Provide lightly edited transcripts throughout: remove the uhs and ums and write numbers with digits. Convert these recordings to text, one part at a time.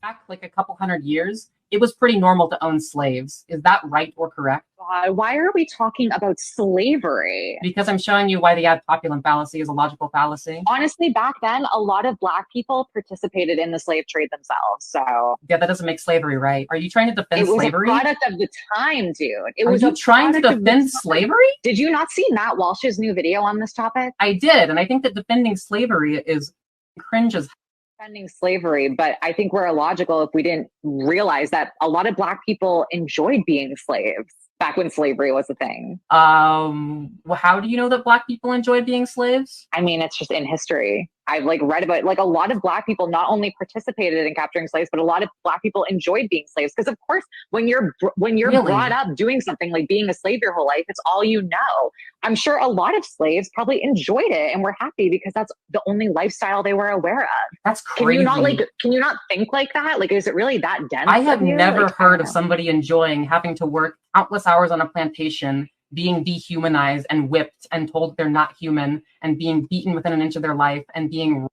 back like a couple hundred years, it was pretty normal to own slaves. Is that right or correct? Why are we talking about slavery? Because I'm showing you why the ad populum fallacy is a logical fallacy. Honestly, back then, a lot of Black people participated in the slave trade themselves. So yeah, that doesn't make slavery right. Are you trying to defend slavery? It was a product of the time, dude. Are you trying to defend slavery? Did you not see Matt Walsh's new video on this topic? I did, and I think that defending slavery is cringe as defending slavery, but I think we're illogical if we didn't realize that a lot of Black people enjoyed being slaves back when slavery was a thing. Well, how do you know that Black people enjoyed being slaves? I mean, it's just in history. I've read about a lot of Black people not only participated in capturing slaves, but a lot of Black people enjoyed being slaves. Because of course, when you're really? Brought up doing something like being a slave your whole life, it's all you know. I'm sure a lot of slaves probably enjoyed it and were happy because that's the only lifestyle they were aware of. That's crazy. Can you not think like that? Is it really that dense? I have never heard of somebody enjoying having to work countless hours on a plantation, being dehumanized and whipped and told they're not human and being beaten within an inch of their life and being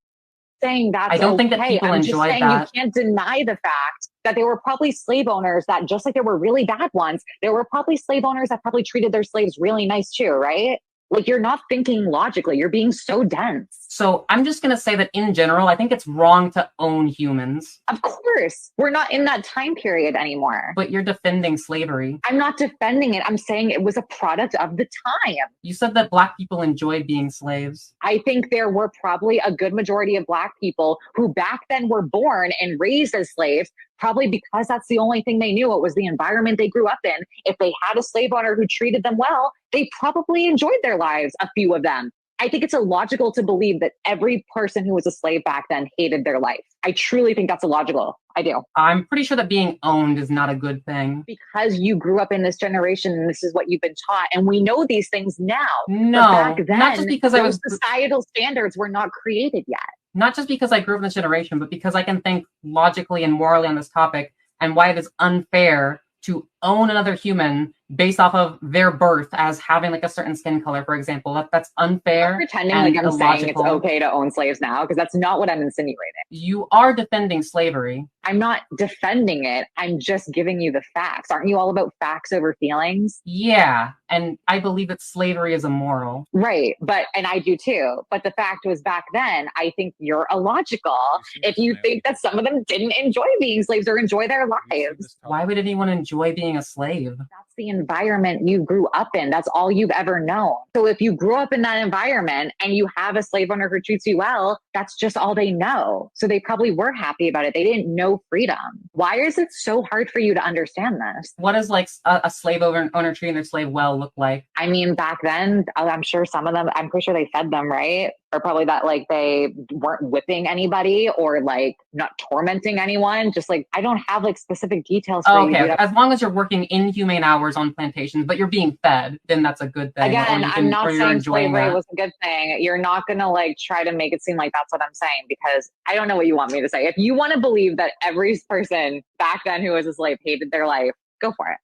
saying that I don't think that people enjoy that. You can't deny the fact that there were probably slave owners that, just like there were really bad ones, there were probably slave owners that probably treated their slaves really nice too, right? You're not thinking logically. You're being so dense. So I'm just going to say that in general, I think it's wrong to own humans. Of course. We're not in that time period anymore. But you're defending slavery. I'm not defending it. I'm saying it was a product of the time. You said that Black people enjoyed being slaves. I think there were probably a good majority of Black people who back then were born and raised as slaves, probably because that's the only thing they knew. It was the environment they grew up in. If they had a slave owner who treated them well, they probably enjoyed their lives, a few of them. I think it's illogical to believe that every person who was a slave back then hated their life. I truly think that's illogical. I do. I'm pretty sure that being owned is not a good thing. Because you grew up in this generation and this is what you've been taught. And we know these things now. No, but back then, not just because those societal standards were not created yet. Not just because I grew up in this generation, but because I can think logically and morally on this topic and why it is unfair to own another human based off of their birth as having a certain skin color, for example. That's unfair. I'm pretending I'm illogical. Saying it's okay to own slaves now, because that's not what I'm insinuating. You are defending slavery. I'm not defending it. I'm just giving you the facts. Aren't you all about facts over feelings? Yeah. And I believe that slavery is immoral. Right. And I do too. But the fact was, back then, I think you're illogical if you think that some of them didn't enjoy being slaves or enjoy their lives. Why would anyone enjoy being a slave? That's the environment you grew up in. That's all you've ever known. So if you grew up in that environment and you have a slave owner who treats you well, that's just all they know. So they probably were happy about it. They didn't know freedom. Why is it so hard for you to understand this? What does a slave owner treating their slave well look like? I mean, back then, I'm sure some of them, I'm pretty sure they fed them, right? Or probably that they weren't whipping anybody or not tormenting anyone. Just I don't have specific details for you. Okay, as long as you're working inhumane hours on plantations, but you're being fed, then that's a good thing. Again, I'm not saying slavery was a good thing. You're not going to try to make it seem like that's what I'm saying, because I don't know what you want me to say. If you want to believe that every person back then who was a slave hated their life, go for it.